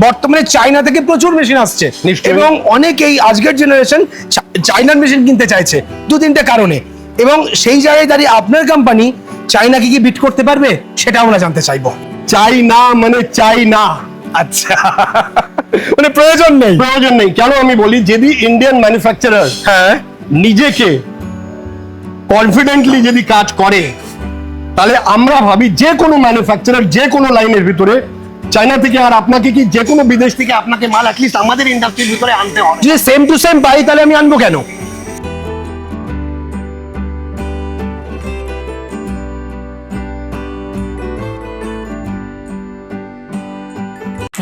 বর্তমানে চায়না থেকে প্রচুর মেশিন আসছে এবং অনেকেই আজকের জেনারেশন চায়নার মেশিন কিনতে চাইছে দু তিনটে কারণে, এবং সেই জায়গায় দাঁড়িয়ে আপনার কোম্পানি চায়নাকে কি বিট করতে পারবে সেটা আমরা জানতে চাইবো। চাই না মানে চাই না, আচ্ছা, মানে প্রয়োজন নেই। প্রয়োজন নেই কেন আমি বলি, যদি ইন্ডিয়ান ম্যানুফ্যাকচারার হ্যাঁ নিজেকে কনফিডেন্টলি যদি কাজ করে, তাহলে আমরা ভাবি যে কোনো ম্যানুফ্যাকচারার যে কোনো লাইনের ভিতরে চায়না থেকে আর আপনাকে কি যে কোনো বিদেশ থেকে আপনাকে মাল অ্যাটলিস্ট আমাদের ইন্ডাস্ট্রির ভিতরে আনতে হবে। যদি সেম টু সেম পাই তাহলে আমি আনবো কেন?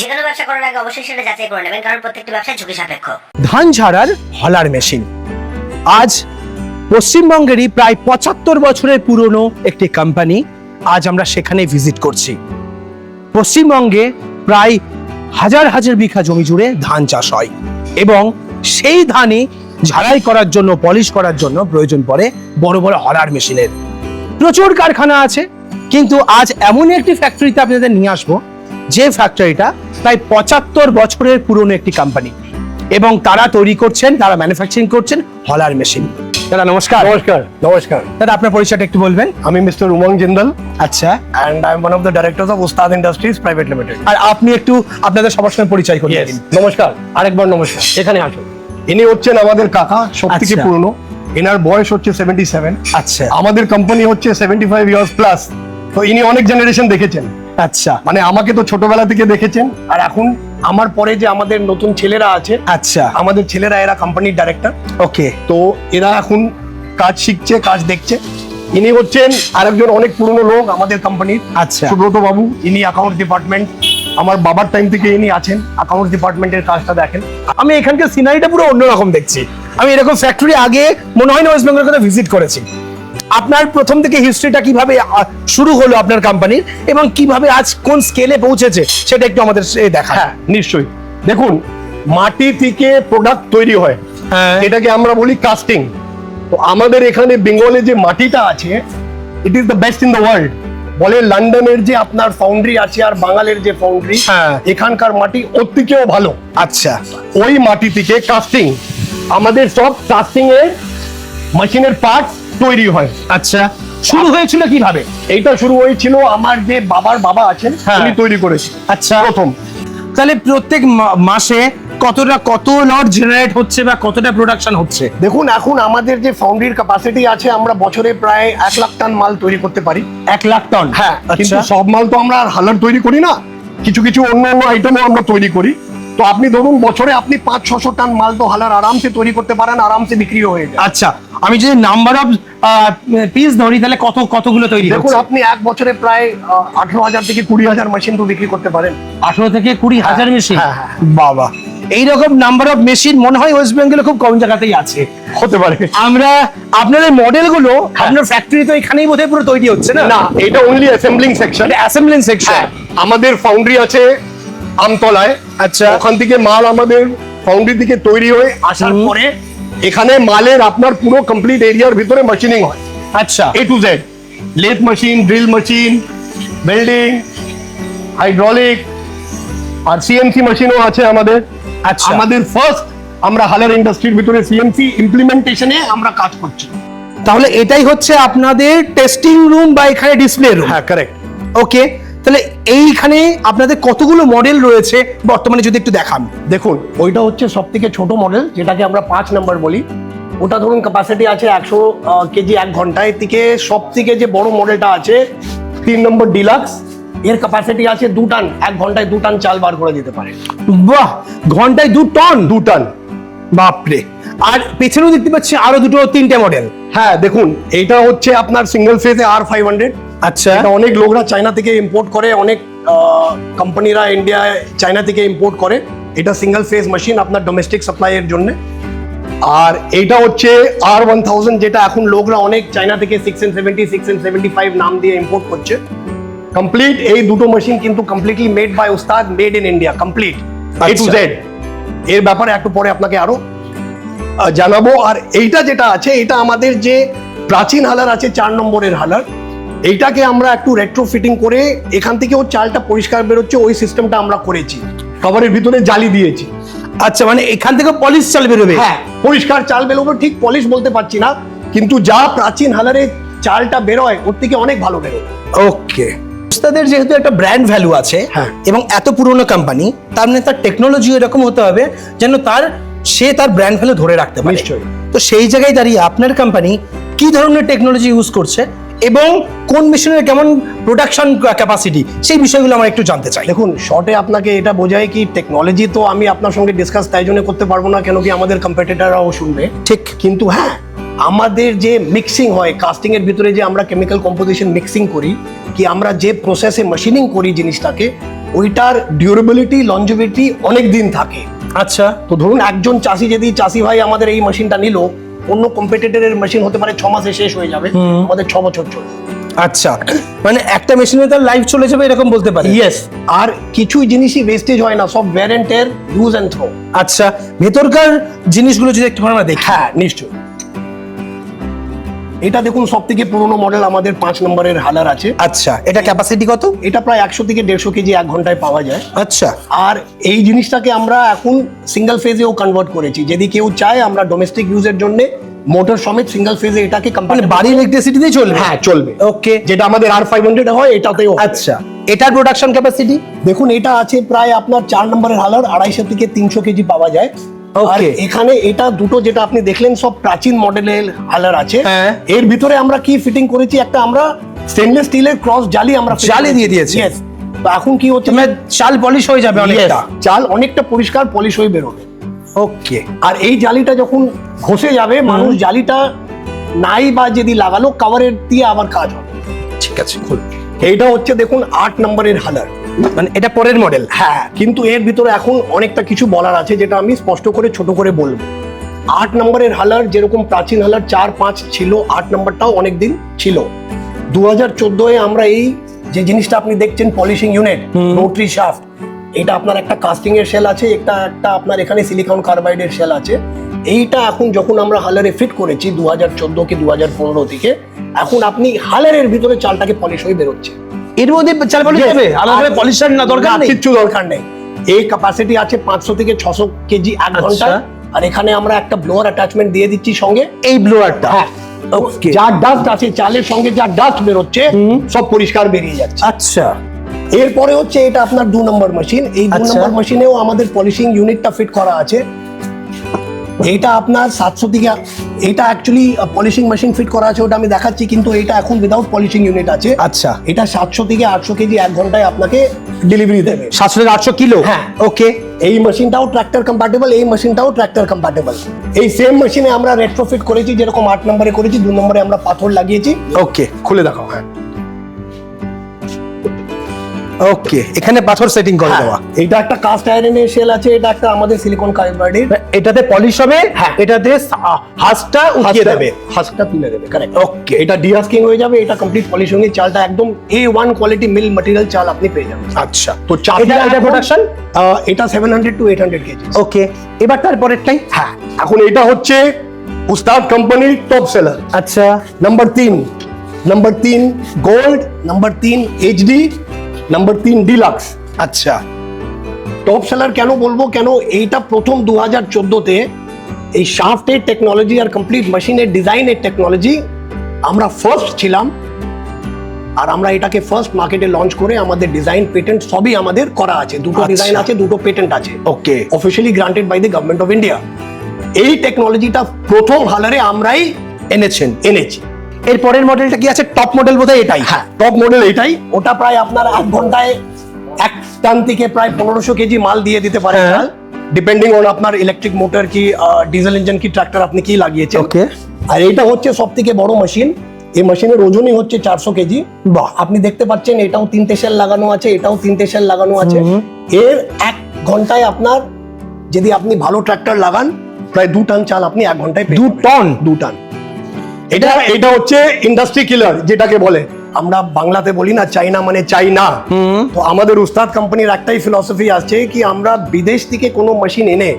যে কোনো ব্যবসা করার আগে অবশ্যই সেটা যাচাই করে নেবেন, কারণ প্রত্যেকটি ব্যবসা ঝুঁকি সাপেক্ষ। ধান ঝাড়ার হলার মেশিন আজ পশ্চিমবঙ্গেরই প্রায় 75 বছরের পুরনো একটি কোম্পানি, আজ আমরা সেখানে ভিজিট করছি। পশ্চিমবঙ্গে প্রায় হাজার হাজার বিঘা জমি জুড়ে ধান চাষ হয় এবং সেই ধানই ঝাড়াই করার জন্য, পলিশ করার জন্য প্রয়োজন পড়ে বড় বড় হলার মেশিনের। প্রচুর কারখানা আছে, কিন্তু আজ এমন একটি ফ্যাক্টরিতে আপনাদের নিয়ে আসবো যে ফ্যাক্টরিটা প্রায় 75 বছরের পুরনো একটি কোম্পানি এবং তারা তৈরি করছেন, তারা ম্যানুফ্যাকচারিং করছেন হলার মেশিন। দাদা নমস্কার। নমস্কার। নমস্কার দাদা, আপনার পরিচয়টা একটু বলবেন? আমি মিস্টার উমং জিন্দাল আচ্ছা, and I am one of the directors of Ustad Industries Private Limited. আর আপনি একটু আপনাদের সবার সঙ্গে পরিচয় করিয়ে দিন। নমস্কার, আরেকবার নমস্কার। এখানে আসুন। ইনি হচ্ছেন আমাদের কাকা, সবথেকে আচ্ছা। পুরনো। এনার বয়স হচ্ছে 77। আচ্ছা আমাদের কোম্পানি হচ্ছে 75 ইয়ার্স প্লাস। তো ইনি অনেক জেনারেশন দেখেছেন, আচ্ছা মানে আমাকে তো ছোটবেলা থেকে দেখেছেন, আর এখন আমার পরে যে আমাদের নতুন ছেলেরা আছে, আচ্ছা, আমাদের ছেলেরা এরা কোম্পানির ডাইরেক্টর। ওকে। তো এরা এখন কাজ শিখছে, কাজ দেখছে। ইনি হচ্ছেন আরেকজন অনেক পুরনো লোক আমাদের কোম্পানির, আচ্ছা। সুব্রত বাবু। ইনি অ্যাকাউন্টস ডিপার্টমেন্ট, আমার বাবার টাইম থেকে ইনি আছেন, অ্যাকাউন্টস ডিপার্টমেন্টের কাজটা দেখেন। আমি এখানকার সিনারিটা পুরো অন্যরকম দেখছি। আমি এরকম ফ্যাক্টরি আগে মনে হয় না ওয়েস্ট বেঙ্গলের কথা ভিজিট করেছি। আপনার প্রথম থেকে হিস্ট্রিটা কিভাবে শুরু হলো আপনার কোম্পানির এবং কিভাবে আজ কোন স্কেলে পৌঁছেছে সেটা একটু আমাদের দেখা। হ্যাঁ নিশ্চয়ই। দেখুন, মাটি থেকে প্রোডাক্ট তৈরি হয়, হ্যাঁ। এটাকে আমরা বলি কাস্টিং। তো আমাদের এখানে বেঙ্গলে যে মাটিটা আছে, it is the best in the world. বলে লন্ডনের যে আপনার ফাউন্ড্রি আছে আর বাঙালের যে ফাউন্ড্রি, হ্যাঁ। এখানকার মাটি ওর থেকেও ভালো। আচ্ছা, ওই মাটি থেকে কাস্টিং, আমাদের সব কাস্টিং এর মেশিনের পার্টস তৈরি হয়। আচ্ছা, শুরু হয়েছিল কিভাবে? এইটা শুরু হয়েছিল আমার যে বাবার বাবা আছেন, হ্যাঁ। উনি তৈরি করেছে আচ্ছা, প্রথম। তাহলে প্রত্যেক মাসে কত লট জেনারেট হচ্ছে বা কতটা প্রোডাকশন হচ্ছে? দেখুন, এখন আমাদের যে ফাউন্ড্রির ক্যাপাসিটি আছে, আমরা বছরে প্রায় 1 লাখ টন মাল তৈরি করতে পারি। 1 লাখ টন? হ্যাঁ, কিন্তু আচ্ছা, সব মাল তো আমরা আর হালার তৈরি করি না, কিছু কিছু অন্য অন্য আইটেমও আমরা তৈরি করি। তো আপনি ধরুন বছরে আপনি 500-600 টন মাল তো হালার আরামসে তৈরি করতে পারেন, আরামসে বিক্রি হয়ে যায়। আচ্ছা, আমি যদি নাম্বার অফ পিস ধরি তাহলে কতগুলো তৈরি দেখুন, হচ্ছে? আপনি এক বছরে প্রায় 18,000 থেকে 20,000 মেশিন তো বিক্রি করতে পারেন। 18 থেকে 20,000 মেশিন? হ্যাঁ, হ্যাঁ। বাবা, এইরকম নাম্বার অফ মেশিন মনে হয় ওয়েস্ট বেঙ্গলে খুব কম জায়গাতেই আছে। হতে পারে। আমরা আপনাদের মডেলগুলো আপনার ফ্যাক্টরি তো এখানেই বোধহয় পুরো তৈরি হচ্ছে না? না, এটা only assembling section. Assembling section. আমাদের ফাউন্ড্রি আছে আমতলায়। আচ্ছা, ওখান থেকে মাল আমাদের ফাউন্ড্রি থেকে তৈরি হয়ে আসার পরে এখানে মালের আপনার পুরো কমপ্লিট এরিয়ার ভিতরে মেশিনিং হয়। আচ্ছা, A to Z, lathe machine, drill machine, welding, hydraulic, আর সিএনসি মেশিনও আছে আমাদের। আচ্ছা। আমাদের ফার্স্ট আমরা হালার ইন্ডাস্ট্রির ভিতরে সিএনসি ইমপ্লিমেন্টেশনে আমরা কাজ করছি। তাহলে এটাই হচ্ছে আপনাদের টেস্টিং রুম বা এখানে ডিসপ্লে রুম? হ্যাঁ, কারেক্ট। ওকে, তাহলে এইখানে আপনাদের কতগুলো মডেল রয়েছে বর্তমানে যদি একটু দেখান? দেখুন, ওইটা হচ্ছে সব থেকে ছোট মডেল, যেটাকে আমরা 5 নম্বর বলি। ওটা ধরুন ক্যাপাসিটি আছে 100 কেজি 1 ঘন্টায়। থেকে সব থেকে যে বড় মডেলটা আছে 3 নম্বর ডিলাক্স, এর ক্যাপাসিটি আছে 2 টন। 1 ঘন্টায় 2 টন চাল বার করে দিতে পারে। বাহ, ঘন্টায় 2 টন? 2 টন, বাপরে। আর পেছনেও দেখতে পাচ্ছি আরো 3টে মডেল। হ্যাঁ দেখুন, এইটা হচ্ছে আপনার সিঙ্গেল ফেজে R500। আচ্ছা, এটা অনেক লোকরা চায়না থেকে ইম্পোর্ট করে, অনেক কোম্পানিরা ইন্ডিয়ায় চায়না থেকে ইম্পোর্ট করে। এটা সিঙ্গেল ফেজ মেশিন আপনার ডোমেস্টিক সাপ্লাইয়ের জন্য। আর এইটা হচ্ছে R1000, যেটা এখন লোকরা অনেক চায়না থেকে 670, 675 নাম দিয়ে ইম্পোর্ট করছে। কমপ্লিট এই দুটো মেশিন কিন্তু কমপ্লিটলি মেড বাই উস্তাদ, made in India, complete A to Z। এর ব্যাপারে একটু পরে আপনাকে আরো জানাবো। আর এইটা যেটা আছে, এটা আমাদের যে প্রাচীন হালার আছে 4 নম্বরের হালার, এইটাকে আমরা একটু রেট্রো ফিটিং করে এখান থেকেও চালটা পরিষ্কার বেরোচ্ছে, ওই সিস্টেমটা আমরা করেছি। কভারের ভিতরে জালি দিয়েছি। আচ্ছা, মানে এখান থেকে পলিশ চাল বেরোবে? হ্যাঁ, পরিষ্কার চাল বেরোবে, ঠিক পলিশ বলতে পারছি না, কিন্তু যা প্রাচীন হালারে চালটা বেরোয় ওর থেকে অনেক ভালো বেরোয়। ওকে, তাদের যেহেতু একটা ব্র্যান্ড ভ্যালু আছে হ্যাঁ। এবং এত পুরনো কোম্পানি, তার মানে তার টেকনোলজি এরকম হতে হবে যেন সে তার ব্র্যান্ড ভ্যালু ধরে রাখতে পারে। নিশ্চয়ই। তো সেই জায়গায় দাঁড়িয়ে আপনার কোম্পানি কি ধরনের টেকনোলজি ইউজ করছে এবং কোন মেশিনের কেমন প্রোডাকশন ক্যাপাসিটি, সেই বিষয়গুলো আমরা একটু জানতে চাই। দেখুন, শর্টে আপনাকে এটা বোঝায় কি টেকনোলজি তো আমি আপনার সঙ্গে ডিসকাস তাই জন্য করতে পারবো না, কেন কি আমাদের কম্পিটিটররাও শুনবে। ঠিক। কিন্তু হ্যাঁ, আমাদের যে মিক্সিং হয় কাস্টিং এর ভিতরে, যে আমরা কেমিক্যাল কম্পোজিশন মিক্সিং করি, কি আমরা যে প্রসেসে মেশিনিং করি জিনিসটাকে, ওইটার ডিউরেবিলিটি, লঞ্জিভিটি অনেক দিন থাকে। আচ্ছা, তো ধরুন একজন চাষি ভাই আমাদের এই মেশিনটা নিল, অন্য কম্পিটিটরের মেশিন হতে পারে 6 মাসে শেষ হয়ে যাবে, আমাদের 6 বছর চলবে। আচ্ছা, মানে একটা মেশিনে তার লাইফ চলে যাবে এরকম বলতে পারি? ইয়েস। আর কিছু জিনিসই ওয়েস্টেজ হয় না, সব wear and tear, use and throw. আচ্ছা, ভেতরকার জিনিসগুলো যদি একটু আমরা দেখি। হ্যাঁ, নিশ্চয়ই। এটা দেখুন, সব থেকে পুরোনো মডেল আমাদের 5 নম্বরের হালার আছে। আচ্ছা, এটা ক্যাপাসিটি কত? এটা প্রায় 100 থেকে 150 কেজি 1 ঘন্টায় পাওয়া যায়। আচ্ছা, আর এই জিনিসটাকে আমরা এখন সিঙ্গেল ফেজেও কনভার্ট করেছি, যদি কেউ চায় আমরা ডোমেস্টিক ইউজের জন্য মোটর সমেত সিঙ্গেল ফেজে এটাকে মানে কোম্পানি বাড়ির ইলেকট্রিসিটিতেই চলবে? হ্যাঁ, চলবে। ওকে, যেটা আমাদের R500 হয় এটাতেও। আচ্ছা, এটার প্রোডাকশন ক্যাপাসিটি? দেখুন, এটা আছে প্রায় আপনার 4 নম্বরের হালার 250 থেকে 300 কেজি পাওয়া যায়। আর Okay. এখানে এটা দুটো যেটা আপনি দেখলেন সব প্রাচীন মডেলের হালার আছে। হ্যাঁ। এর ভিতরে আমরা কি ফিটিং করেছি, একটা আমরা স্টেনলেস স্টিলের ক্রস জালি আমরা fit জালি করেছি। দিয়ে দিয়েছি? Yes। তো এখন কি হচ্ছে, মানে চাল পলিশ হয়ে যাবে অনেকটা? Yes, চাল অনেকটা পরিষ্কার পলিশ হয়ে বেরোবে। ওকে, আর এই জালিটা যখন ঘষে যাবে, মানুষ জালিটা নাই বা যদি লাগালো, কভারের দিয়ে আবার কাজ হবে। ঠিক আছে, খুল। এইটা হচ্ছে দেখুন 8 নম্বরের হালার। মানে এটা পরের মডেল? হ্যাঁ, কিন্তু এর ভিতরে এখন অনেকটা কিছু বলার আছে, যেটা আমি স্পষ্ট করে ছোট করে বলবো। 8 নম্বরের হালার যেরকম প্রাচীন হালার 4-5 ছিল, 8 নম্বরটাও অনেকদিন ছিল। 2014-এ আমরা এই যে জিনিসটা আপনি দেখছেন পলিশিং ইউনিট, রোটারি শাফট, এটা আপনার একটা কাস্টিং এর শেল আছে, একটা আপনার এখানে সিলিকন কার্বাইডের শেল আছে। এইটা এখন যখন আমরা হালারে ফিট করেছি 2014 কি 2015 থেকে, এখন আপনি হালারের ভিতরে চালটাকে পলিশ হয়ে বেরোচ্ছে। এর মধ্যে চাল পলিশ হবে? আলাদা পলিশার না দরকার নেই? কিচ্ছু দরকার নেই। এই ক্যাপাসিটি আছে 500 থেকে 600 কেজি 1 ঘন্টায়। আর এখানে আমরা একটা ব্লোয়ার অ্যাটাচমেন্ট দিয়ে দিচ্ছি সঙ্গে। এই ব্লোয়ারটা? হ্যাঁ, ওকে। যা ডাস্ট আছে চালের সঙ্গে, যা ডাস্ট বেরোচ্ছে সব পরিষ্কার বেরিয়ে যাচ্ছে। আচ্ছা, এরপরে হচ্ছে এটা আপনার 2 নম্বর মেশিন। এই 2 আচ্ছা। নম্বর মেশিনেও আমাদের পলিশিং ইউনিটটা ফিট করা আছে। এইটা আপনার 700 থেকে, এটা অ্যাকচুয়ালি পলিশিং মেশিন ফিট করা আছে, ওটা আমি দেখাচ্ছি, কিন্তু এটা এখন উইদাউট পলিশিং ইউনিট আছে। আচ্ছা, এটা 700 থেকে 800 কেজি 1 ঘন্টায় আপনাকে ডেলিভারি দেবে। 700 থেকে 800 কিলো? হ্যাঁ। ওকে, এই মেশিনটাও ট্র্যাক্টর কম্প্যাটেবল, এই মেশিনটাও ট্র্যাক্টর কম্প্যাটেবল। এই সেম মেশিনে আমরা রেট্রোফিট করেছি, যেরকম 8 নম্বরে করেছি, 2 নম্বরে আমরা পাথর লাগিয়েছি। ওকে, খুলে দেখাও। হ্যাঁ, ওকে, এখানে পাথর সেটিং করে দেওয়া। এটা একটা কাস্ট আয়রনের শেল আছে, এটা একটা আমাদের সিলিকন কার্বাইডের। এটাতে পলিশ হবে, হ্যাঁ। এটাতে হাসটা উঠিয়ে দেবে, হাসটা তুলে দেবে। কারেক্ট। ওকে। এটা ডিহাস্কিং হয়ে যাবে, এটা কমপ্লিট পলিশ হয়ে চালটা একদম A1 কোয়ালিটি মিল ম্যাটেরিয়াল চাল আপনি পেয়ে যাবেন। আচ্ছা, তো এটা প্রোডাকশন? এটা 700 to 800 কেজি। ওকে, এবার তারপরেরটাই? হ্যাঁ, এখন এটা হচ্ছে উস্তাদ কোম্পানির টপ সেলার। আচ্ছা, number 3 gold, number 3 HD, number 3 deluxe. আচ্ছা, টপ সেলার কেন বলবো, কেন এইটা প্রথম 2014-তে এই শাফটের টেকনোলজি আর কমপ্লিট মেশিনের ডিজাইনের টেকনোলজি আমরা ফার্স্ট ছিলাম। আর আমরা এটাকে ফার্স্ট মার্কেটে লঞ্চ করে আমাদের ডিজাইন পেটেন্ট সবই আমাদের করা আছে। দুটো আচ্ছা। ডিজাইন আছে, দুটো পেটেন্ট আছে, okay, officially granted by the government of India. এই টেকনোলজিটা প্রথম হালারে আমরাই এনেছি। এর পরের মডেলটা কি আছে? টপ মডেল বোধহয় এটাই? হ্যাঁ, টপ মডেল এটাই। ওটা প্রায় আপনার 1 ঘন্টায় 1 টন থেকে প্রায় 1500 কেজি মাল দিয়ে দিতে পারে, হ্যাঁ। ডিপেন্ডিং অন আপনার ইলেকট্রিক মোটর কি ডিজেল ইঞ্জিন কি ট্রাক্টর আপনি কি লাগিয়েছেন। ওকে, আর এইটা হচ্ছে সব থেকে বড় মেশিন। এই মেশিনের ওজনই হচ্ছে 400 কেজি। বাহ। আপনি দেখতে পাচ্ছেন এটাও 3টে সেল লাগানো আছে, এটাও 3টে সেল লাগানো আছে। এর 1 ঘন্টায় আপনার, যদি আপনি ভালো ট্রাক্টর লাগান, প্রায় 2 টন চাল আপনি 1 ঘন্টায় পেয়ে 2 টন? 2 টন। এটা হচ্ছে ইন্ডাস্ট্রি কিলার যেটাকে বলে, আমরা বাংলাতে বলি না চাইনা মানে চাইনা। তো আমাদের উস্তাদ কোম্পানির একটাই ফিলসফি আছে কি আমরা বিদেশ থেকে কোনো মেশিন এনে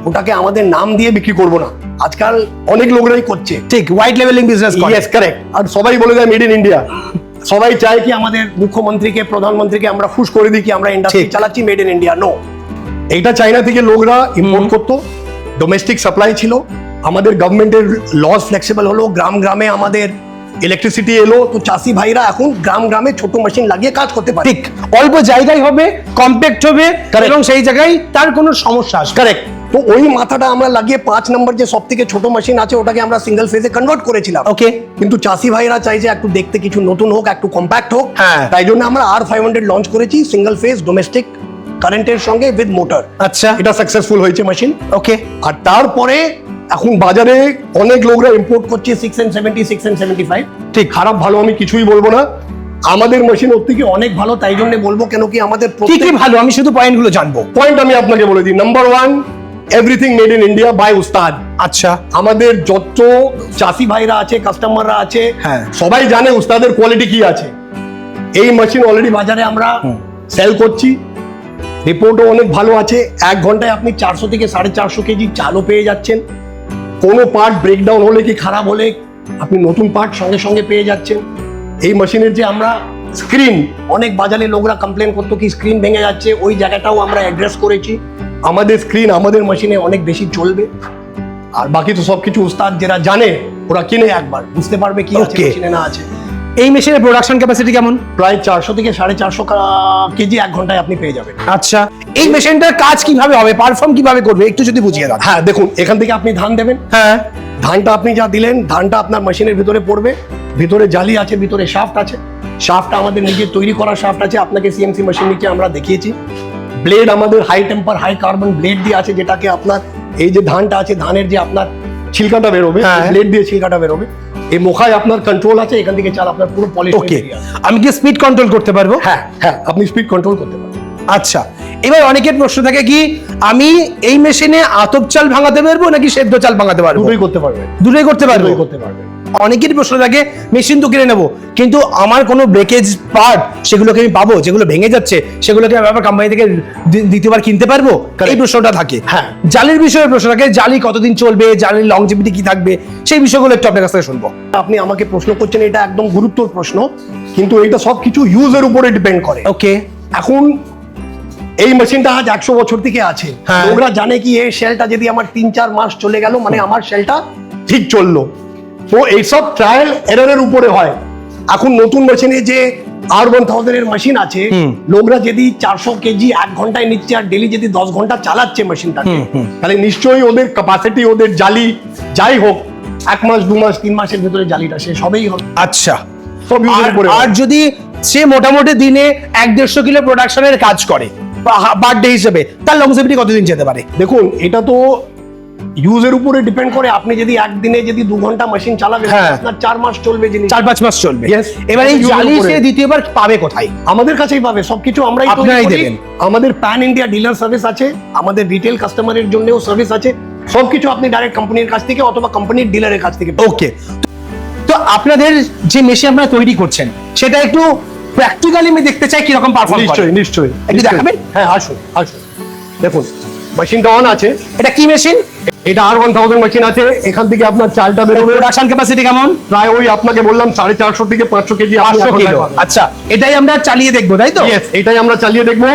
ওটাকে আমাদের নাম দিয়ে বিক্রি করব না। আজকাল অনেক লোকরাই করছে, ঠিক, হোয়াইট লেভেলিং বিজনেস করে। Yes, correct. আর সবাই বলে দেয় মেড ইন ইন্ডিয়া। সবাই চায় কি আমাদের মুখ্যমন্ত্রীকে, প্রধানমন্ত্রীকে আমরা খুশ করে দিই কি আমরা ইন্ডাস্ট্রি ঠিক। চালাচ্ছি মেড ইন ইন্ডিয়া। নো, এইটা চায়না থেকে লোকরা ইম্পোর্ট করতো, ডোমেস্টিক সাপ্লাই ছিল। আমাদের গভর্নমেন্টের লস ফ্লেক্সিবল হলো, গ্রাম গ্রামে আমাদের ইলেকট্রিসিটি এলো, তো চাষি ভাইরা এখন গ্রাম গ্রামে ছোট মেশিন লাগিয়ে কাজ করতে পারে। ঠিক, অল্প জায়গায় হবে, কম্প্যাক্ট হবে, এবং সেই জায়গায় তার কোনো সমস্যা আসবে। কারেক্ট। তো ওই মাথাটা আমরা লাগিয়ে 5 নম্বর যে সব থেকে ছোট মেশিন আছে ওটাকে আমরা সিঙ্গেল ফেজে কনভার্ট করেছিলাম। ওকে। কিন্তু চাষি ভাইরা চাইছে একটু দেখতে কিছু নতুন হোক, একটু কম্প্যাক্ট হোক, হ্যাঁ। তাই জন্য আমরা R500 লঞ্চ করেছি, সিঙ্গেল ফেজ ডোমেস্টিক কারেন্টের সঙ্গে উইথ মোটর। আচ্ছা। এটা সাকসেসফুল হয়েছে মেশিন। ওকে। আর তারপরে এখন বাজারে অনেক লোকরা ইম্পোর্ট করছে 670, 675। ঠিক। খারাপ ভালো আমি কিছুই বলবো না, আমাদের মেশিন ওর থেকে অনেক ভালো, তাই জন্য বলবো কেন কি আমাদের কি কি ভালো, আমি শুধু পয়েন্টগুলো জানবো। পয়েন্ট আমি আপনাকে বলে দিই। Number 1, everything made in India by উস্তাদ। আচ্ছা। আমাদের যত চাষি ভাইরা আছে, কাস্টমাররা আছে, হ্যাঁ, সবাই জানে উস্তাদের কোয়ালিটি কি আছে। এই মেশিন অলরেডি বাজারে আমরা সেল করছি, রিপোর্টও অনেক ভালো আছে। 1 ঘন্টায় আপনি 400 থেকে 450 কেজি চালও পেয়ে যাচ্ছেন। কোনো পার্ট ব্রেকডাউন হলে কি খারাপ হলে আপনি নতুন পার্ট সঙ্গে সঙ্গে পেয়ে যাচ্ছেন। এই মেশিনের যে আমরা স্ক্রিন, অনেক বাজারে লোকরা কমপ্লেন করতো কি স্ক্রিন ভেঙে যাচ্ছে, ওই জায়গাটাও আমরা অ্যাড্রেস করেছি। আমাদের স্ক্রিন আমাদের মেশিনে অনেক বেশি চলবে। আর বাকি তো সবকিছু উস্তাদ যারা জানে ওরা কিনে একবার বুঝতে পারবে কি আছে Okay. মেশিনে না আছে। এই মেশিনের প্রোডাকশন ক্যাপাসিটি কেমন? প্রায় 400 থেকে 450 কেজি 1 ঘন্টায় আপনি পেয়ে যাবেন। আচ্ছা, এই মেশিনটার কাজ কিভাবে হবে, পারফর্ম কিভাবে করবে, একটু যদি বুঝিয়ে দাও। হ্যাঁ দেখুন, এখান থেকে আপনি ধান দেবেন। হ্যাঁ। ধানটা আপনি যা দিলেন, ধানটা আপনার মেশিনের ভিতরে পড়বে, ভিতরে জালি আছে, ভিতরে শাফট আছে। শাফটটা আমাদের নিজে তৈরি করা শাফট আছে, আপনাকে সিএনসি মেশিন নিচে আমরা দেখিয়েছি। ব্লেড আমাদের high temper high carbon blade দিয়ে আছে, যেটাকে আপনার এই যে ধানটা আছে, ধানের যে আপনার ছিলকাটা বেরোবে, হ্যাঁ। ব্লেড দিয়ে ছিলকাটা বেরোবে। এই মুখায় আপনার কন্ট্রোল আছে, এখান থেকে চাল আপনার পুরো পলিশ। ওকে, আমি কি স্পিড কন্ট্রোল করতে পারবো? হ্যাঁ হ্যাঁ, আপনি স্পিড কন্ট্রোল করতে পারবেন। আচ্ছা, এবার অনেকের প্রশ্ন থাকে কি আমি এই মেশিনে আতপ চাল ভাঙাতে পারবো নাকি সেদ্ধ চাল ভাঙাতে পারবো? দুটোই করতে পারবেন, দুটোই করতে পারবো। দুটোই করতে পারবেন। অনেকেরই প্রশ্ন থাকে মেশিন তো কিনে নেবো, কিন্তু আমার কোনো ব্রেকেজ পার্ট সেগুলোকে আমি পাবো, যেগুলো ভেঙে যাচ্ছে সেগুলোকে আমি আবার কোম্পানি থেকে দ্বিতীয়বার কিনতে পারবো? এই প্রশ্নটা থাকে। হ্যাঁ। জালির বিষয়ে প্রশ্ন থাকে, জালি কতদিন চলবে, জালির লংজিভিটি কি থাকবে, সেই বিষয়গুলো একটু আপনার কাছ থেকে শুনবো। আপনি আমাকে প্রশ্ন করছেন, এটা একদম গুরুত্বর প্রশ্ন, কিন্তু এটা সবকিছু ইউজের উপরে ডিপেন্ড করে। ওকে। এখন এই মেশিনটা আজ 100 বছর থেকে আছে। হ্যাঁ। লোকরা জানে কি এই শেলটা যদি আমার 3-4 মাস চলে গেল মানে আমার শেলটা ঠিক চললো। তো এইসব ট্রায়াল এররের উপরে হয়। এখন নতুন মেশিনে যে R1000 এর মেশিন আছে, লোকরা যদি 400 কেজি 1 ঘন্টায় নিচ্ছে আর ডেলি যদি 10 ঘন্টা চালাচ্ছে মেশিনটাকে, তাহলে নিশ্চয়ই ওদের ক্যাপাসিটি, ওদের জালি যাই হোক 1 মাস 2 মাস 3 মাসের ভিতরে জালিটা শেষ হবেই হবে। আচ্ছা। সব ইউজের উপরে। আর যদি সে মোটামুটি দিনে 1-150 কিলো প্রোডাকশনের কাজ করে পার ডে হিসেবে, তার লংজিভিটি কতদিন যেতে পারে? দেখুন, এটা তো ইউজের উপরে ডিপেন্ড করে। আপনি যদি একদিনে যদি 2 ঘন্টা মেশিন চালাবেন, হ্যাঁ। আপনার 4 মাস চলবে জিনিস। 4-5 মাস চলবে। Yes. এবার এই User জালি উপরে। সে দ্বিতীয়বার পাবে কোথায়? আমাদের কাছেই পাবে, সবকিছু আমরাই তৈরি আপনারাই করি। দেবেন। আমাদের প্যান ইন্ডিয়া ডিলার সার্ভিস আছে, আমাদের রিটেল কাস্টমারের জন্যও সার্ভিস আছে। সবকিছু আপনি ডাইরেক্ট কোম্পানির কাছ থেকে অথবা কোম্পানির ডিলারের কাছ থেকে। ওকে। তো আপনাদের যে মেশিন আপনারা তৈরি করছেন সেটা একটু প্র্যাকটিক্যালি আমি দেখতে চাই কিরকম পারফর্ম করে। নিশ্চয়ই নিশ্চয়ই। একটু দেখাবেন? হ্যাঁ, আসুন আসুন। দেখুন, মেশিনটা অন আছে। এটা কি মেশিন? এটা R1000 মেশিন আছে। এখান থেকে আপনার চালটা বেরোবে প্রোডাকশন ক্যাপাসিটি কেমন? প্রায় ওই আপনাকে বললাম 450 থেকে 500 কেজি। 500 কিলো। আচ্ছা, এটাই আমরা চালিয়ে দেখবো, তাই তো? ইয়েস, এটাই আমরা চালিয়ে দেখবো।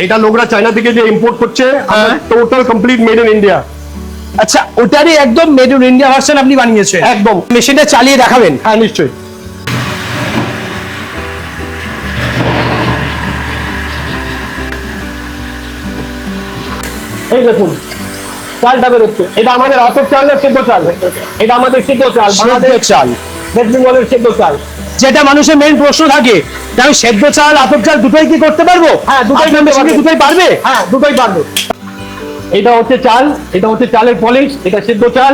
এটা লোকরা চায়না থেকে যে ইম্পোর্ট করছে, হ্যাঁ। Total complete made in India. আচ্ছা, ওটারই একদম মেড ইন ইন্ডিয়া ভার্সন আপনি বানিয়েছেন? একদম। মেশিনটা চালিয়ে দেখাবেন? হ্যাঁ, নিশ্চয়ই। এই দেখুন, চালটা বেরোচ্ছে। এটা আমাদের আতপ চাল না সেদ্ধ চাল? এটা আমাদের সেদ্ধ চাল, সেদ্ধ চাল, ওয়েস্ট বেঙ্গলের সেদ্ধ চাল। যেটা মানুষের মেইন প্রশ্ন থাকে যে আমি সেদ্ধ চাল আতপ চাল দুটোই কি করতে পারবো? হ্যাঁ, দুটোই আপনার করতে মেশিনে পারবে। দুটোই পারবে? হ্যাঁ, দুটোই পারবে। এটা হচ্ছে চাল, এটা হচ্ছে চালের পলিশ, এটা সেদ্ধ চাল।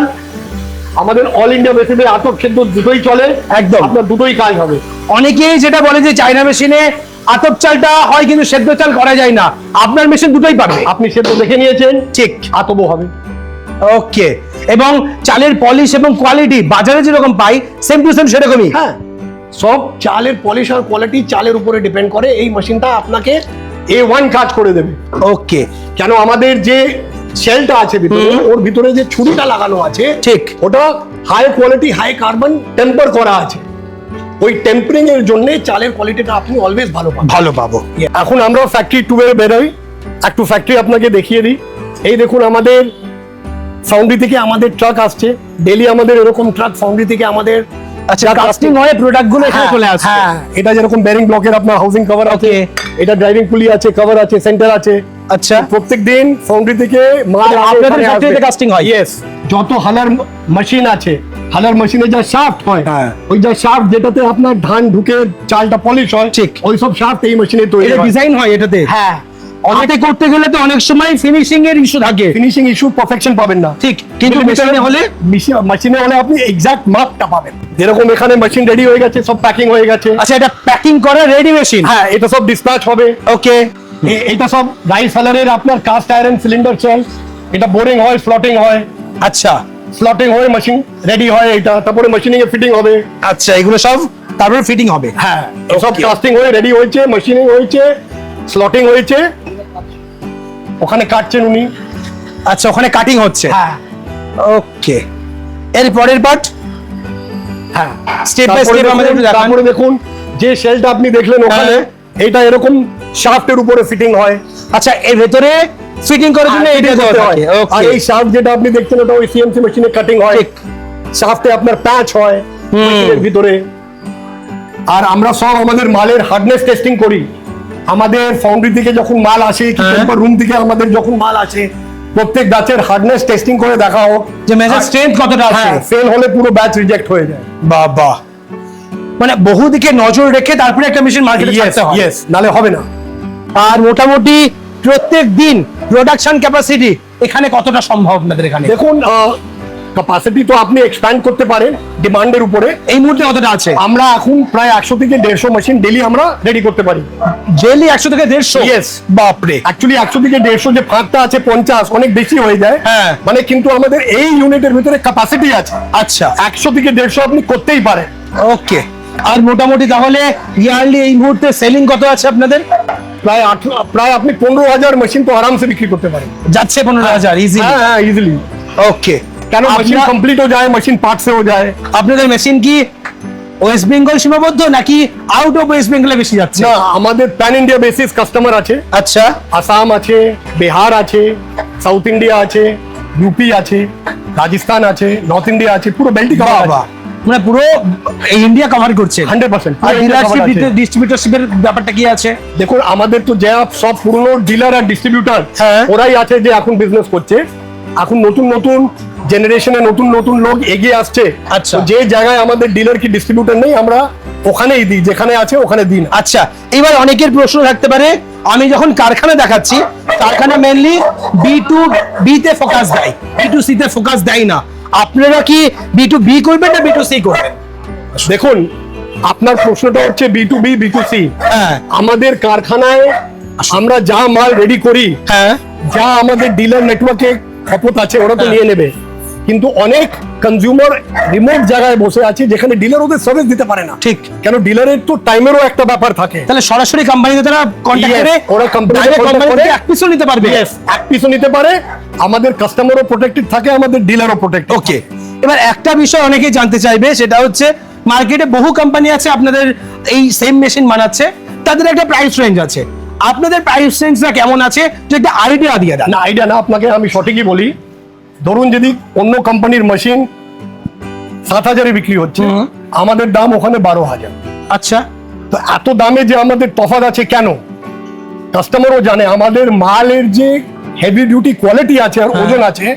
আমাদের অল ইন্ডিয়া বেসিসে আতপ সেদ্ধ দুটোই চলে। একদম। আপনার দুটোই কাজ হবে। অনেকেই যেটা বলে যে চাইনা মেশিনে আতপ চালটা হয় কিন্তু সেদ্ধ চাল করা যায় না, আপনার মেশিন দুটোই পারবে। আপনি সেদ্ধ দেখে নিয়েছেন, ঠিক। আতপও হবে। ওকে। এবং চালের পলিশ এবং কোয়ালিটি বাজারে যেরকম পাই সেম টু সেম সেরকমই? হ্যাঁ, সব চালের পলিশ আর কোয়ালিটি চালের উপরে ডিপেন্ড করে। এই মেশিনটা আপনাকে A1 কাজ করে দেবে। ওকে। কেন আমাদের যে শেলটা আছে ভিতরে, ওর ভিতরে যে ছুরিটা লাগানো আছে, ঠিক। ওটা high quality high carbon temper করা আছে। ওই টেম্পারিং এর জন্য চালের কোয়ালিটিটা আপনি অলওয়েজ ভালো পাবেন। ভালো পাবো। এখন আমরা ফ্যাক্টরি টু এর বেরোই। একটু ফ্যাক্টরি আপনাকে দেখিয়ে দিই। এই দেখুন আমাদের ফাউন্ড্রি থেকে আমাদের ট্রাক আসছে, ডেলি আমাদের এরকম ট্রাক ফাউন্ড্রি থেকে আমাদের আচ্ছা, কাস্টিং হয়ে প্রোডাক্ট গুলো এখানে চলে আসছে। হ্যাঁ, এটা যেরকম বেয়ারিং ব্লকের আপনার হাউসিং কভার আছে, Okay. এটা ড্রাইভিং পুলি আছে, কভার আছে, সেন্টার আছে। আচ্ছা, প্রত্যেক দিন ফাউন্ড্রি থেকে মাল আর আপনাদের factory তে casting হয়? ইয়েস, যত হালার মেশিন আছে, হালার মেশিনে যা শাফট হয়, হ্যাঁ। ওই যা শাফট যেটাতে আপনার ধান ঢুকে চালটা পলিশ হয়, ঠিক। ওই সব শাফট এই মেশিনে তৈরি এটা হয়। ডিজাইন হয় এটাতে। হ্যাঁ, অনেকে করতে গেলে তো অনেক সময় ফিনিশিং এর ইস্যু থাকে। ফিনিশিং ইস্যু পারফেকশন পাবেন না, ঠিক, কিন্তু মেশিনে হলে মেশিনে হলে আপনি এক্সাক্ট মাপটা পাবেন। যেরকম এখানে মেশিন রেডি হয়ে গেছে, সব প্যাকিং হয়ে গেছে। আচ্ছা, এটা প্যাকিং করা রেডি মেশিন। হ্যাঁ, এটা সব ডিসপ্যাচ হবে। ওকে, এটা সব রাইস হালারের আপনার কাস্ট আয়রন সিলিন্ডার সেল, এটা বোরিং হয়, স্লটিং হয়, আচ্ছা স্লটিং হয়ে মেশিন রেডি হয়, এটা তারপরে মেশিনিং এ ফিটিং হবে। আচ্ছা, এগুলো সব তারপরে ফিটিং হবে। হ্যাঁ, সব Okay. কাস্টিং হয়ে রেডি হয়েছে, মেশিনিং হয়েছে, স্লটিং হয়েছে, ওখানে কাটছেন উনি। আচ্ছা, ওখানে কাটিং হচ্ছে। হ্যাঁ ওকে, এর পরের পার্ট হ্যাঁ, স্টেপ বাই তারপরে স্টেপ আমাদের দেখুন- একটু দেখান। তারপরে দেখুন যে শেলটা আপনি দেখলেন ওখানে, হ্যাঁ। এটা এরকম শাফটের উপরে ফিটিং হয়। আচ্ছা, এর ভেতরে ফিটিং করার জন্য আর এটা fitting দেওয়া করতে থাকে। হয়। আর ওকে, এই শাফট যেটা আপনি দেখছেন ওটা ওই সিএনসি মেশিনে কাটিং হয়, ঠিক। শাফটে আপনার প্যাচ হয় মেশিনের ভিতরে। আর আমরা সব আমাদের মালের হার্ডনেস টেস্টিং করি। আমাদের ফাউন্ড্রি থেকে যখন মাল আসে, কি হ্যাঁ। টেম্পার রুম থেকে আমাদের যখন মাল আসে, প্রত্যেক ব্যাচের হার্ডনেস টেস্টিং করে দেখা হোক যে মেজার স্ট্রেংথ কতটা আছে। ফেল হলে পুরো ব্যাচ রিজেক্ট হয়ে যায়। বাবা, মানে বহুদিকে নজর রেখে তারপরে একটা মেশিন মার্কেটে ছাড়তে হয়। ইয়েস, নালে হবে না। আর মোটামুটি প্রত্যেক দিন প্রোডাকশন ক্যাপাসিটি এখানে কতটা সম্ভব আপনাদের এখানে? দেখুন, ক্যাপাসিটি তো আপনি এক্সপ্যান্ড করতে পারেন ডিমান্ডের উপরে। এই মুহূর্তে কতটা আছে? আমরা এখন প্রায় 100 থেকে 150 মেশিন ডেলি আমরা রেডি করতে পারি। ডেইলি 100 থেকে 150? Yes. বাপরে। অ্যাকচুয়ালি 100 থেকে 150 যে ফাঁকটা আছে 50 অনেক বেশি হয়ে যায়। হ্যাঁ। মানে কিন্তু আমাদের এই ইউনিটের ভিতরে ক্যাপাসিটি আছে, আচ্ছা, 100 থেকে 150 আপনি করতেই পারেন। ওকে। আর মোটামুটি তাহলে ইয়ারলি এই মুহূর্তে সেলিং কত আছে আপনাদের? প্রায় আপনি 15,000 মেশিন তো আরামসে বিক্রি করতে পারেন। যাচ্ছে 15,000 ইজিলি। হ্যাঁ হ্যাঁ, ইজিলি। ওকে, কেন মেশিন কমপ্লিট হয়ে যায়, মেশিন পার্টস হয়ে যায়। আপনাদের মেশিন কি ওয়েস্ট বেঙ্গল সীমাবদ্ধ নাকি আউট অফ ওয়েস্ট বেঙ্গলে বেশি যাচ্ছে? না, আমাদের প্যান ইন্ডিয়া বেসিস কাস্টমার আছে। আচ্ছা, আসাম আছে, বিহার আছে, সাউথ ইন্ডিয়া আছে, ইউপি আছে, রাজস্থান আছে, নর্থ ইন্ডিয়া আছে, পুরো বেল্টি কভার বাবা, মানে পুরো ইন্ডিয়া কভার করছে। 100%। আর ডিলারশিপ ডিস্ট্রিবিউটরশিপের ব্যাপারটা কি আছে? দেখুন, আমাদের তো যা সব পুরনো ডিলার আর ডিস্ট্রিবিউটর, হ্যাঁ। ওরাই আছে যে এখন বিজনেস করছে। এখন নতুন নতুন জেনারেশনে নতুন নতুন লোক এগিয়ে আসছে। আচ্ছা। তো যে জায়গায় আমাদের ডিলার কি ডিস্ট্রিবিউটর নেই, আমরা ওখানেই দিই, যেখানে আছে ওখানে দিই না। আচ্ছা, এবার অনেকের প্রশ্ন থাকতে পারে, আমি যখন কারখানা দেখাচ্ছি, কারখানা মেনলি B2B তে ফোকাস দেয়, B2C তে ফোকাস দেয় না। আপনারা কি B2B করবেন না B2C করবেন? দেখুন, আপনার প্রশ্নটা হচ্ছে B2B B2C। হ্যাঁ আমাদের কারখানায় আমরা যা মাল রেডি করি, হ্যাঁ, যা আমাদের ডিলার নেটওয়ার্কে খপত আছে ওরা তো হ্যাঁ। নিয়ে নেবে, কিন্তু অনেক কনজিউমার রিমোট জায়গায় বসে আছে যেখানে ডিলার ওদের সার্ভিস দিতে পারে না। ঠিক। কেন, ডিলারের তো টাইমেরও একটা ব্যাপার থাকে। তাহলে সরাসরি কোম্পানিতে তারা কন্ট্যাক্ট Yes, করে ওরা company তে direct contact company করে। থেকে এক পিসও নিতে পারবে। Yes, এক পিসও নিতে পারে। আমাদের কাস্টমারও প্রোটেক্টেড থাকে, আমাদের ডিলারও প্রোটেক্টেড। ওকে, এবার একটা বিষয় অনেকেই জানতে চাইবে, সেটা হচ্ছে মার্কেটে বহু কোম্পানি আছে আপনাদের এই সেম মেশিন বানাচ্ছে, তাদের একটা প্রাইস রেঞ্জ আছে। আপনাদের প্রাইস রেঞ্জটা কেমন আছে, যে একটা আইডিয়া দিয়ে দেন। না, আইডিয়া না, আপনাকে আমি সঠিকই বলি। ধরুন, যদি অন্য কোম্পানির মেশিন 7,000-এ বিক্রি হচ্ছে, হুম। আমাদের দাম ওখানে 12,000। আচ্ছা, তো এত দামে যে আমাদের তফাৎ আছে কেন, কাস্টমারও জানে। আমাদের মালের যে হেভি ডিউটি কোয়ালিটি আছে আর ওজন আছে,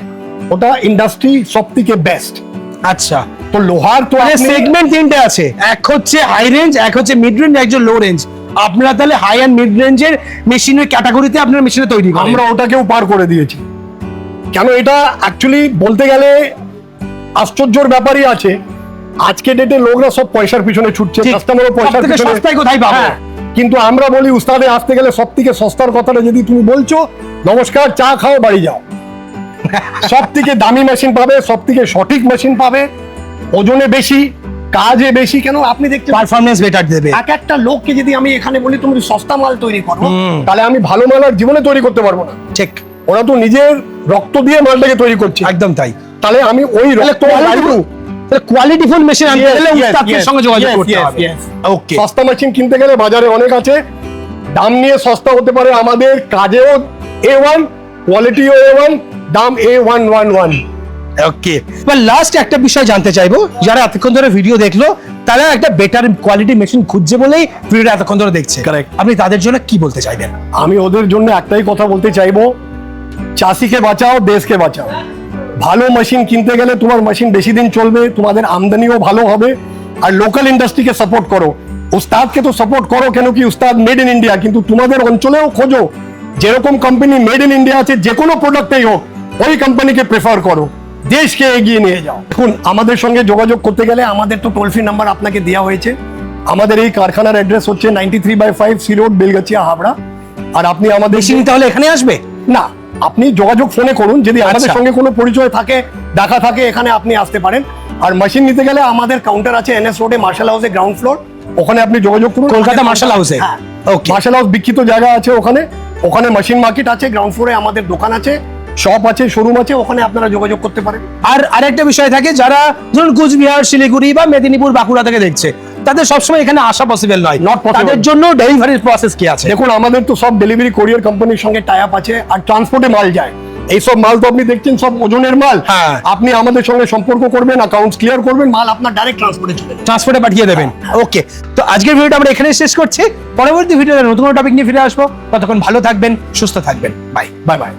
ওটা ইন্ডাস্ট্রি সব থেকে বেস্ট। আচ্ছা, তো লোহার তো মানে আপনি- সেগমেন্ট তিনটে আছে, এক হচ্ছে হাই রেঞ্জ, এক হচ্ছে মিড রেঞ্জ, একজন লো রেঞ্জ। আপনারা তাহলে হাই এন্ড মিড রেঞ্জের মেশিনের ক্যাটাগরিতে আপনার মেশিনে তৈরি করেন। আমরা ওটাকেও পার করে দিয়েছি। কেন, এটা অ্যাকচুয়ালি বলতে গেলে আশ্চর্যের ব্যাপারই আছে। আজকে ডেটে লোকরা সব পয়সার পিছনে ছুটছে, ঠিক। কাস্টমারও পয়সার সবথেকে পিছনে। সস্তায় কোথায় পাবো? হ্যাঁ, কিন্তু আমরা বলি উস্তাদে আসতে গেলে সব থেকে সস্তার কথাটা যদি তুমি বলছো, নমস্কার, চা খাও, বাড়ি যাও। সব থেকে দামি মেশিন পাবে, সব থেকে সঠিক মেশিন পাবে, ওজনে বেশি, কাজে বেশি। কেন, আপনি দেখতে পারফরম্যান্স বেটার দেবে। এক একটা লোককে যদি আমি এখানে বলি তুমি সস্তা মাল তৈরি করো, হুম। তাহলে আমি ভালো মাল আর জীবনে তৈরি করতে পারবো না। ঠিক, ওরা তো নিজের রক্ত দিয়ে মালটাকে তৈরি করছে, একদম তাই। তাহলে আমি ওই রক্ত value- কোয়ালিটিফুল মেশিন আনতে Yes, গেলে yes, উস্তাদের yes, সঙ্গে যোগাযোগ yes, করতে yes, হবে। yes. ওকে, সস্তা মেশিন কিনতে গেলে বাজারে অনেক আছে, দাম নিয়ে সস্তা হতে পারে, আমাদের কাজেও A1, কোয়ালিটিও A1, দাম A111। ওকে, এবার লাস্ট একটা বিষয় জানতে চাইবো, যারা এতক্ষণ ধরে ভিডিও দেখলো তারা একটা বেটার কোয়ালিটি মেশিন খুঁজছে বলেই ভিডিওটা এতক্ষণ ধরে দেখছে। Correct. আপনি তাদের জন্য কি বলতে চাইবেন? আমি ওদের জন্য একটাই কথা বলতে চাইবো, চাষিকে বাঁচাও, দেশকে বাঁচাও। ভালো মেশিন কিনতে গেলে তোমার মেশিন বেশি দিন চলবে, তোমাদের আমদানিও ভালো হবে, আর লোকাল ইন্ডাস্ট্রিকে সাপোর্ট করো। উস্তাদকে তো সাপোর্ট করো, কেন কি উস্তাদ মেড ইন ইন্ডিয়া, কিন্তু তোমাদের অঞ্চলেও খোঁজো যেরকম কোম্পানি মেড ইন ইন্ডিয়া আছে, যে কোনো প্রোডাক্টেই হোক ওই কোম্পানিকে প্রেফার করো, দেশকে এগিয়ে নিয়ে যাও। এখন আমাদের সঙ্গে যোগাযোগ করতে গেলে আমাদের তো টোল ফ্রি নাম্বার আপনাকে দেওয়া হয়েছে। আমাদের এই কারখানার অ্যাড্রেস হচ্ছে 93/5 সি রোড, বেলগাছিয়া, হাবড়া। আর আপনি আমাদের মেশিন তাহলে এখানে আসবে না, আপনি যোগাযোগ ফোনে করুন, যদি আমাদের আচ্ছা। সঙ্গে কোনো পরিচয় থাকে, দেখা থাকে, এখানে আপনি আসতে পারেন। আর মেশিন নিতে গেলে আমাদের কাউন্টার আছে NS রোডে, মার্শাল হাউসে, গ্রাউন্ড ফ্লোর, ওখানে আপনি যোগাযোগ করুন। কলকাতা মার্শাল হাউসে? হ্যাঁ, Okay. মার্শাল হাউস বিখ্যাত জায়গা আছে ওখানে। ওখানে মেশিন মার্কেট আছে, গ্রাউন্ড ফ্লোরে আমাদের দোকান আছে, শপ আছে, শোরুম আছে, ওখানে আপনারা যোগাযোগ করতে পারেন। আর আরেকটা বিষয় থাকে, যারা ধরুন কুচবিহার, শিলিগুড়ি বা মেদিনীপুর, বাঁকুড়া থেকে দেখছে, তাদের সবসময় এখানে আসা পসিবল নয়, Not possible. তাদের জন্য ডেলিভারির প্রসেস কি আছে? দেখুন, আমাদের তো সব ডেলিভারি কোরিয়ার কোম্পানির সঙ্গে টাই আপ আছে, আর ট্রান্সপোর্টে মাল যায়। এইসব মাল তো আপনি দেখছেন সব ওজনের মাল। হ্যাঁ। আপনি আমাদের সঙ্গে সম্পর্ক করবেন, অ্যাকাউন্টস ক্লিয়ার করবেন, মাল আপনার ডাইরেক্ট ট্রান্সপোর্টে চলে যাবে। ট্রান্সপোর্টে পাঠিয়ে দেবেন। ওকে, তো আজকের ভিডিওটা আমরা এখানে শেষ করছি। পরবর্তী ভিডিওতে নতুন টপিক নিয়ে ফিরে আসবো। ততক্ষণ ভালো থাকবেন, সুস্থ থাকবেন। বাই। Bye bye.